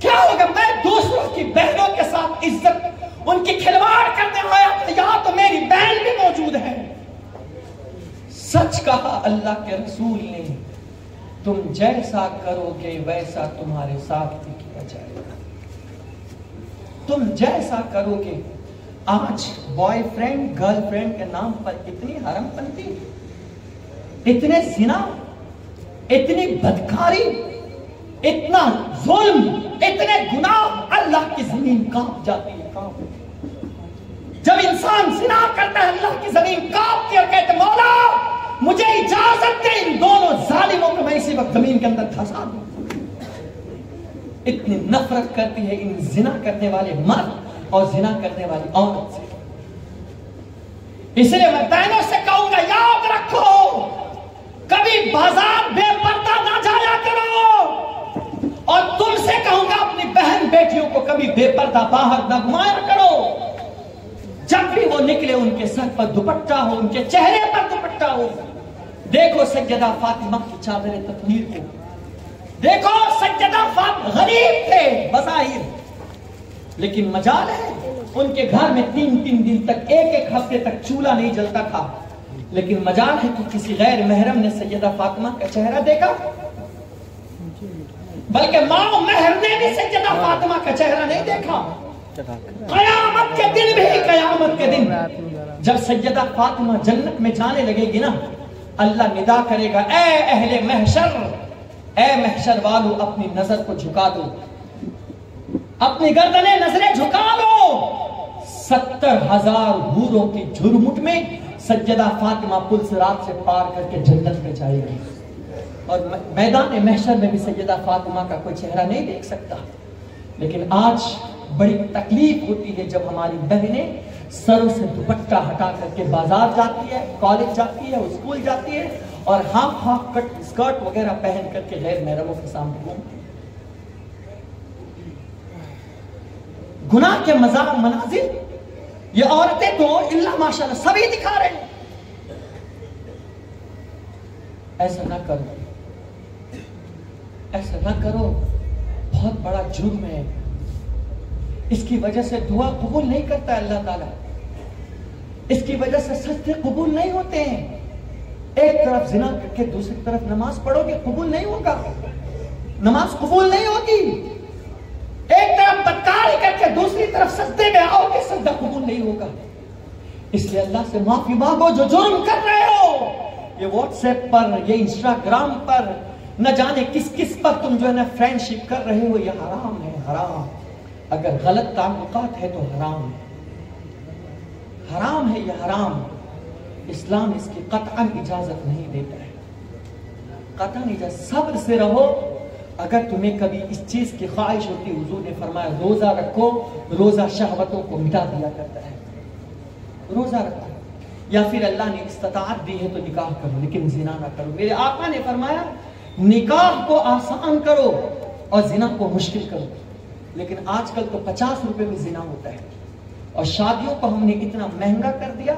A: کیا ہو گیا. میں دوسروں کی بہنوں کے ساتھ عزت ان کی کھلواڑ کرنے آیا تھا یہاں تو میری بہن بھی موجود ہے. سچ کہا اللہ کے رسول نے تم جیسا کرو گے ویسا تمہارے ساتھ بھی کیا جائے گا. تم جیسا کرو گے. آج بوائے فرینڈ گرل فرینڈ کے نام پر اتنی حرم پنتی اتنے زنا اتنی بدکاری اتنا ظلم اتنے گناہ اللہ کی زمین کانپ جاتی ہے. جب انسان زنا کرتا ہے اللہ کی زمین کانپتی اور کہتے مولا مجھے اجازت دے ان دونوں ظالموں کو میں اسی وقت زمین کے اندر دھسا دوں. اتنی نفرت کرتی ہے ان زنا کرنے والے مرد اور زنا کرنے والی عورت سے. اس لیے میں بہنوں سے کہوں گا یاد رکھو کبھی بازار بے پردہ نہ جایا کرو اور تم سے کہوں گا اپنی بہن بیٹیوں کو کبھی بے پردہ باہر نہ گھمایا کرو. جب بھی وہ نکلے ان کے سر پر دوپٹہ ہو ان کے چہرے پر دوپٹہ ہو. دیکھو سیدہ فاطمہ کی چادر تطہیر کو دیکھو. سیدہ فاطمہ غریب تھے بظاہر لیکن مجال ہے ان کے گھر میں 3 دن تک ایک ہفتے تک چولہا نہیں جلتا تھا. لیکن مجال ہے کہ کسی غیر محرم نے سیدہ فاطمہ کا چہرہ دیکھا بلکہ ماں مہر نے بھی سیدہ فاطمہ کا چہرہ نہیں دیکھا. قیامت کے دن بھی قیامت کے دن جب سیدہ فاطمہ جنت میں جانے لگے گی نا اللہ ندا کرے گا اے اہل محشر اے محشر والو اپنی نظر کو جھکا دو اپنی گردنیں نظریں جھکا دو. 70,000 حوروں کی جھرمٹ میں سیدہ فاطمہ پل صراط سے پار کر کے جنت میں جائے گی اور میدان محشر میں بھی سیدہ فاطمہ کا کوئی چہرہ نہیں دیکھ سکتا. لیکن آج بڑی تکلیف ہوتی ہے جب ہماری بہنیں سروں سے دوپٹہ ہٹا کر کے بازار جاتی ہے کالج جاتی ہے اسکول جاتی ہے اور ہاف کٹ اسکرٹ وغیرہ پہن کر کے غیر محرموں کے سامنے گھومتی ہے. گناہ کے مناظر یہ عورتیں تو اللہ ماشاءاللہ سبھی دکھا رہے ہیں. ایسا نہ کرو، ایسا نہ کرو، بہت بڑا جرم ہے. اس کی وجہ سے دعا قبول نہیں کرتا ہے اللہ تعالیٰ. اس کی وجہ سے سجدے قبول نہیں ہوتے ہیں. ایک طرف زنا کر کے دوسری طرف نماز پڑھو گے، قبول نہیں ہوگا، نماز قبول نہیں ہوگی. ایک طرف بدکاری کر کے دوسری طرف سجدے میں آؤ گے، سجدہ قبول نہیں ہوگا. اس لیے اللہ سے معافی مانگو. جو جرم کر رہے ہو، یہ واٹس ایپ پر، یہ انسٹاگرام پر، نہ جانے کس کس پر تم جو ہے نا فرینڈ شپ کر رہے ہو، یہ حرام ہے. حرام. اگر غلط تعلقات ہے تو حرام ہے، حرام ہے یہ حرام. اسلام اس کی قطعاً اجازت نہیں دیتا ہے، قطعاً اجازت. صبر سے رہو. اگر تمہیں کبھی اس چیز کی خواہش ہوتی، حضور نے فرمایا روزہ رکھو، روزہ شہوتوں کو مٹا دیا کرتا ہے. روزہ رکھو. یا پھر اللہ نے استطاعت دی ہے تو نکاح کرو، لیکن زنا نہ کرو. میرے آقا نے فرمایا نکاح کو آسان کرو اور زنا کو مشکل کرو. لیکن آج کل تو 50 روپے میں زنا ہوتا ہے. اور شادیوں کو ہم نے اتنا مہنگا کر دیا.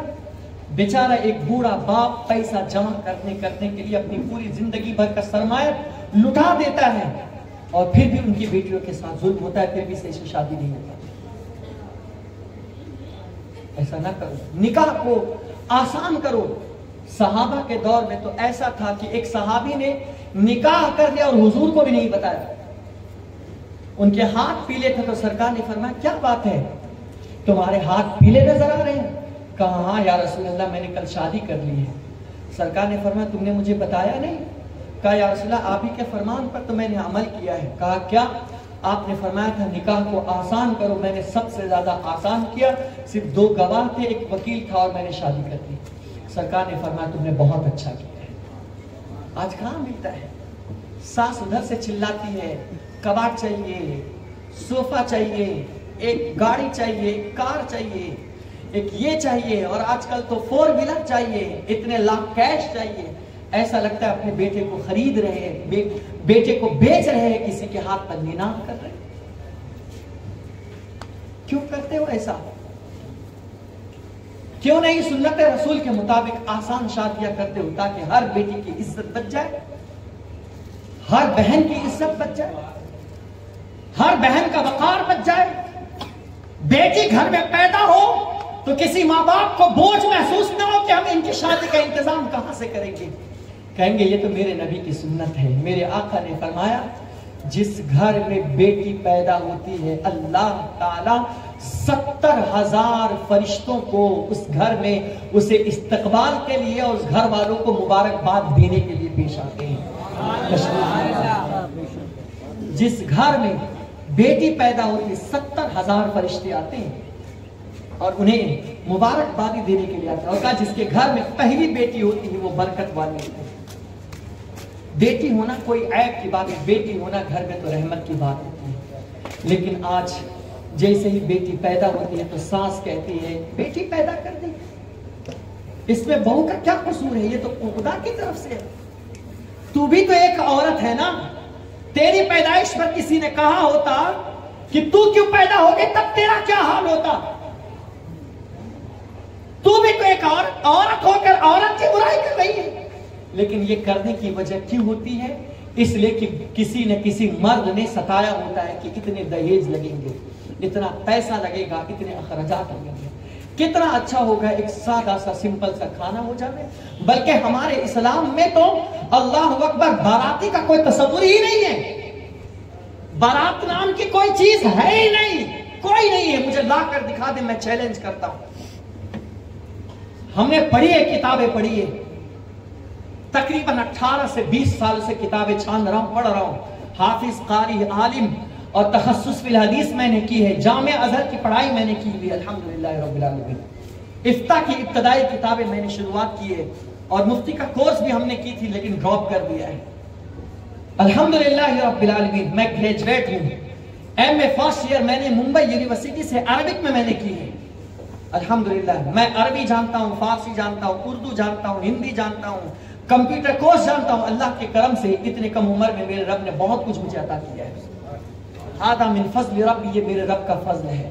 A: بیچارہ ایک بوڑھا باپ پیسہ جمع کرنے کے لیے اپنی پوری زندگی بھر کا سرمایہ لٹا دیتا ہے، اور پھر بھی ان کی بیٹیوں کے ساتھ ظلم ہوتا ہے، پھر بھی صحیح سے شادی نہیں ہوتا. ایسا نہ کرو، نکاح کو آسان کرو. صحابہ کے دور میں تو ایسا تھا کہ ایک صحابی نے نکاح کر لیا اور حضور کو بھی نہیں بتایا. ان کے ہاتھ پیلے تھے تو سرکار نے فرمایا کیا بات ہے، تمہارے ہاتھ پیلے نظر آ رہے ہیں؟ کہا ہاں یا رسول اللہ میں نے کل شادی کر لی ہے. سرکار نے فرمایا تم نے مجھے بتایا نہیں؟ کہا یا رسول اللہ آپ ہی کے فرمان پر تو میں نے عمل کیا ہے. کہا کیا؟ آپ نے فرمایا تھا نکاح کو آسان کرو، میں نے سب سے زیادہ آسان کیا. صرف 2 گواہ تھے، ایک وکیل تھا، اور میں نے شادی کر دی. سرکار نے فرمایا تم نے بہت اچھا کیا ہے. آج کہاں ملتا ہے؟ ساس ادھر سے چلاتی ہے کباڑ چاہیے، صوفہ چاہیے، ایک گاڑی چاہیے، ایک کار چاہیے، ایک یہ چاہیے، اور آج کل تو 4 ویلر چاہیے، اتنے لاکھ کیش چاہیے. ایسا لگتا ہے اپنے بیٹے کو خرید رہے ہیں، بیٹے کو بیچ رہے ہیں، کسی کے ہاتھ پر نینام کر رہے ہیں. کیوں کرتے ہو ایسا؟ کیوں نہیں سنت رسول کے مطابق آسان شادیاں کرتے ہو تاکہ ہر بیٹی کی عزت بچ جائے، ہر بہن کی عزت بچ جائے، ہر بہن کا وقار بچ جائے. بیٹی گھر میں پیدا ہو تو کسی ماں باپ کو بوجھ محسوس نہ ہو کہ ہم ان کی شادی کا انتظام کہاں سے کریں گے. کہیں گے یہ تو میرے نبی کی سنت ہے. میرے آقا نے فرمایا جس گھر میں بیٹی پیدا ہوتی ہے اللہ تعالی 70,000 فرشتوں کو اس گھر میں اسے استقبال کے لیے اور اس گھر والوں کو مبارکباد دینے کے لیے پیش آتے ہیں. جس گھر میں بیٹی پیدا ہوتی ہے 70,000 فرشتے آتے ہیں اور انہیں مبارکبادی دینے کے لیے آتے ہیں. اور کہا جس کے گھر میں پہلی بیٹی ہوتی ہے وہ برکت والی ہوتی ہے. بیٹی ہونا کوئی عیب کی بات ہے، بیٹی ہونا گھر میں تو رحمت کی بات ہوتی ہے. لیکن آج جیسے ہی بیٹی پیدا ہوتی ہے تو ساس کہتی ہے بیٹی پیدا کر دی، اس میں بہو کا کیا قصور ہے، یہ تو خدا کی طرف سے ہے. تو بھی تو ایک عورت ہے نا. تیری پیدائش پر کسی نے کہا ہوتا کہ تو کیوں پیدا ہو گئی تب تیرا کیا حال ہوتا. تو بھی تو ایک عورت ہو کر عورت کی برائی کر رہی ہے. لیکن یہ کرنے کی وجہ کیوں ہوتی ہے؟ اس لیے کہ کسی نہ کسی مرد نے ستایا ہوتا ہے کہ اتنے دہیج لگیں گے، اتنا پیسہ لگے گا، اتنے اخراجات لگیں گے. کتنا اچھا ہوگا ایک سادہ سا سمپل سا کھانا ہو جائے. بلکہ ہمارے اسلام میں تو اللہ اکبر باراتی کا کوئی تصور ہی نہیں ہے. بارات نام کی کوئی چیز ہے ہی نہیں، کوئی نہیں ہے. مجھے لا کر دکھا دیں، میں چیلنج کرتا ہوں. ہم نے پڑھی ہے، کتابیں پڑھی ہے، تقریباً 18 سے 20 سال سے کتابیں چھان رہا ہوں، پڑھ رہا ہوں. حافظ، قاری، عالم اور تخصص فی الحدیث میں نے کی ہے. جامع ازہر کی پڑھائی میں نے کی ہوئی الحمدللہ رب العالمین. افتاء کی ابتدائی کتابیں میں نے شروعات کی ہے اور مفتی کا کورس بھی ہم نے کی تھی لیکن ڈراپ کر دیا ہے. الحمدللہ رب العالمین. میں گریجویٹ ہوں، ایم اے فرسٹ ایئر میں نے ممبئی یونیورسٹی سے عربک میں نے کی ہے. الحمدللہ میں عربی جانتا ہوں، فارسی جانتا ہوں، اردو جانتا ہوں، ہندی جانتا ہوں، کمپیوٹر کورس جانتا ہوں. اللہ کے کرم سے اتنے کم عمر میں میرے رب نے بہت کچھ مجھے عطا کیا ہے. ہذا من فضل ربی، یہ میرے رب کا فضل ہے.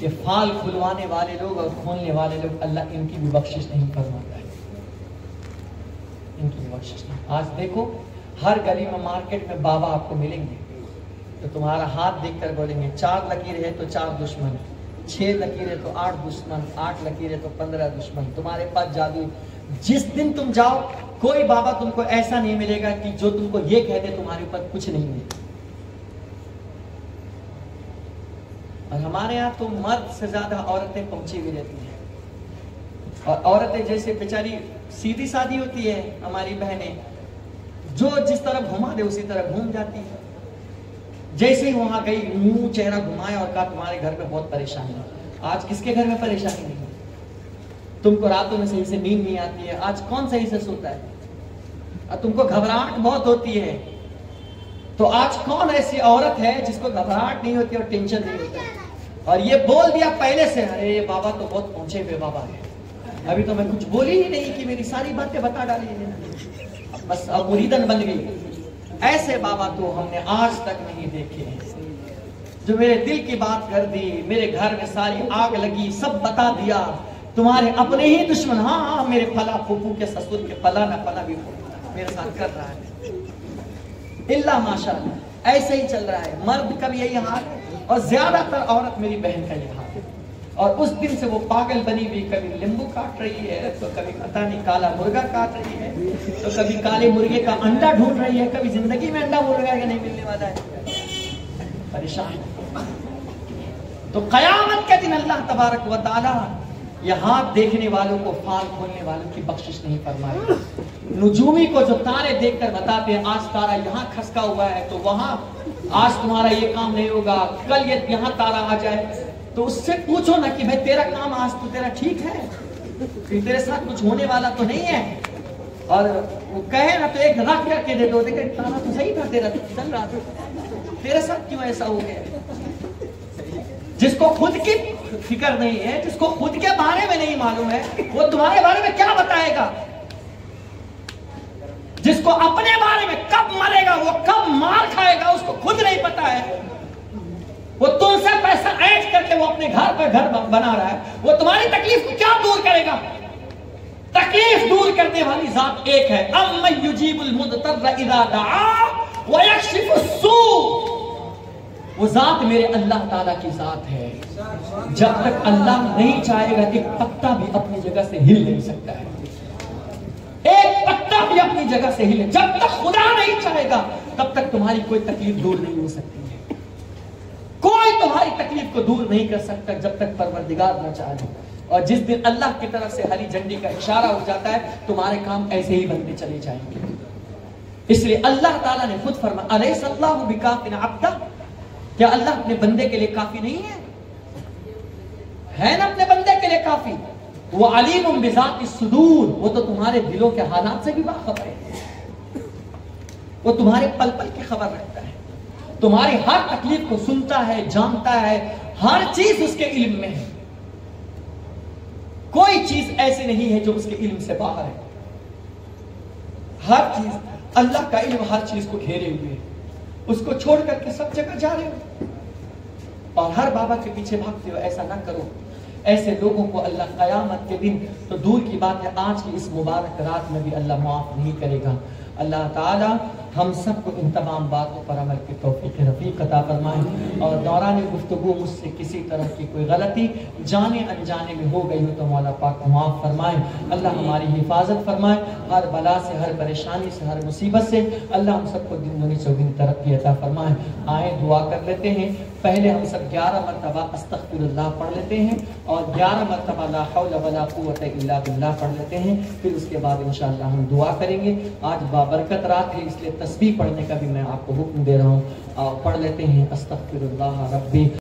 A: یہ فال کھلوانے والے لوگ اور کھولنے والے لوگ اللہ ان کی بھی بخشش نہیں فرماتا ہے، ان کی بھی بخشش نہیں۔ آج دیکھو ہر گلی میں مارکیٹ میں بابا آپ کو ملیں گے تو تمہارا ہاتھ دیکھ کر بولیں گے 4 لکیریں ہے تو 4 دشمن، 6 لکیریں تو 8 دشمن، 8 لکیریں تو 15 دشمن، تمہارے پاس جادو۔ جس دن تم جاؤ کوئی بابا تم کو ایسا نہیں ملے گا کہ جو تم کو یہ کہہ دے تمہارے اوپر کچھ نہیں ہے۔ اور ہمارے یہاں تو مرد سے زیادہ عورتیں پہنچی ہوئی رہتی ہیں، اور عورتیں جیسے بیچاری سیدھی سادھی ہوتی ہے ہماری بہنیں، جو جس طرح گھما دے اسی طرح گھوم جاتی ہے۔ جیسے ہی وہاں گئی منہ چہرہ گھمایا اور کہا تمہارے گھر پہ بہت پریشانی ہے۔ آج کس کے گھر میں پریشانی نہیں ہے؟ تم کو راتوں میں صحیح سے نیند نہیں آتی ہے، آج کون صحیح سے سوتا ہے؟ اور تم کو گھبراہٹ بہت ہوتی ہے، تو آج کون ایسی عورت ہے جس کو گھبراہٹ نہیں ہوتی اور ٹینشن نہیں ہوتا ہے؟ اور یہ بول دیا پہلے سے، ارے یہ بابا تو بہت پہنچے ہوئے بابا ہے، ابھی تو میں کچھ بولی ہی نہیں کہ میری ساری باتیں بتا ڈالی ہے، بس اب مریدن بن گئی۔ ایسے بابا تو ہم نے آج تک نہیں دیکھے ہیں، جو میرے دل کی بات کر دی، میرے گھر میں ساری آگ لگی، سب بتا دیا، تمہارے اپنے ہی دشمن، ہاں میرے پھلا پھوپھو کے سسر کے پلا نہ پلا بھی میرے ساتھ کر رہا ہے، اللہ ماشاءاللہ ایسے ہی چل رہا ہے۔ مرد کا بھی یہی حال ہے اور زیادہ تر عورت میری بہن کا یہ حال ہے، اور اس دن سے وہ پاگل بنی ہوئی، کبھی لیمبو کاٹ رہی ہے تو کبھی پتہ نہیں کالا مرغا کاٹ رہی ہے تو کبھی کالے مرغے کا انڈا ڈھونڈ رہی ہے، کبھی زندگی میں انڈا مرغا کا نہیں ملنے والا ہے، پریشان۔ تو قیامت کے دن اللہ تبارک و تعالی یہ ہاتھ دیکھنے والوں کو، فال کھولنے والوں کی بخشش نہیں فرمائے۔ نجومی کو جو تارے دیکھ کر بتاتے ہیں آج تارا یہاں کھسکا ہوا ہے تو وہاں آج تمہارا یہ کام نہیں ہوگا، کل یہ یہاں تارا آ جائے تو اس سے پوچھو نا کہ بھائی تیرا کام آج تو تیرا ٹھیک ہے، تیرے ساتھ کچھ ہونے والا تو نہیں ہے، اور وہ کہے نا تو ایک رکھ کر کے دے دو، دیکھیں تارا تو صحیح تھا، تیرا چل رہا تھا، تیرے ساتھ کیوں ایسا ہو گیا؟ جس کو خود کی فکر نہیں ہے، جس کو خود کے بارے میں نہیں معلوم ہے، وہ تمہارے بارے میں کیا بتائے گا؟ جس کو اپنے بارے میں کب مرے گا، وہ کب مار کھائے گا، اس کو خود نہیں پتا ہے، وہ تم سے پیسہ ایڈ کر کے وہ اپنے گھر پہ گھر بنا رہا ہے، وہ تمہاری تکلیف کو کیا دور کرے گا؟ تکلیف دور کرنے والی ذات ایک ہے، امن یجیب المضطر اذا دعا ویکشف السوء، وہ ذات میرے اللہ تعالیٰ کی ذات ہے، جب تک اللہ نہیں چاہے گا ایک پتا بھی اپنی جگہ سے ہل نہیں سکتا ہے، ایک پتا بھی اپنی جگہ سے ہلے، جب تک خدا نہیں چاہے گا تب تک تمہاری کوئی تکلیف دور نہیں ہو سکتی ہے، کوئی تمہاری تکلیف کو دور نہیں کر سکتا جب تک پروردگار نہ چاہے، اور جس دن اللہ کی طرف سے ہری جھنڈی کا اشارہ ہو جاتا ہے تمہارے کام ایسے ہی بنتے چلے جائیں گے۔ اس لیے اللہ تعالیٰ نے خود فرمایا الیس اللہ بکاف عبدہ، کیا اللہ اپنے بندے کے لیے کافی نہیں ہے نا اپنے بندے کے لیے کافی؟ وہ علیم بذات الصدور، وہ تو تمہارے دلوں کے حالات سے بھی باخبر ہے، وہ تمہارے پل پل کی خبر رکھتا ہے، تمہاری ہر تکلیف کو سنتا ہے، جانتا ہے، ہر چیز اس کے علم میں ہے، کوئی چیز ایسی نہیں ہے جو اس کے علم سے باہر ہے، ہر چیز اللہ کا علم ہر چیز کو گھیرے ہوئے ہے، اس کو چھوڑ کر کے سب جگہ جا رہے ہو اور ہر بابا کے پیچھے بھاگتے ہو، ایسا نہ کرو۔ ایسے لوگوں کو اللہ قیامت کے دن تو دور کی بات ہے آج کی اس مبارک رات میں بھی اللہ معاف نہیں کرے گا۔ اللہ تعالی ہم سب کو ان تمام باتوں پر عمل کی توفیق رفیق عطا فرمائے، اور دوران گفتگو مجھ سے کسی طرح کی کوئی غلطی جانے انجانے میں ہو گئی ہو تو مولا پاک معاف فرمائے، اللہ ہماری حفاظت فرمائے، ہر بلا سے، ہر پریشانی سے، ہر مصیبت سے اللہ ہم سب کو دن دنیا چوگن ترقی عطا فرمائے۔ آئیں دعا کر لیتے ہیں، پہلے ہم سب 11 مرتبہ استغفر اللہ پڑھ لیتے ہیں اور 11 مرتبہ لا حول ولا قوت الا باللہ پڑھ لیتے ہیں، پھر اس کے بعد انشاءاللہ ہم دعا کریں گے۔ آج بابرکت رات ہے اس لیے تسبیح پڑھنے کا بھی میں آپ کو حکم دے رہا ہوں، پڑھ لیتے ہیں استغفر اللہ ربی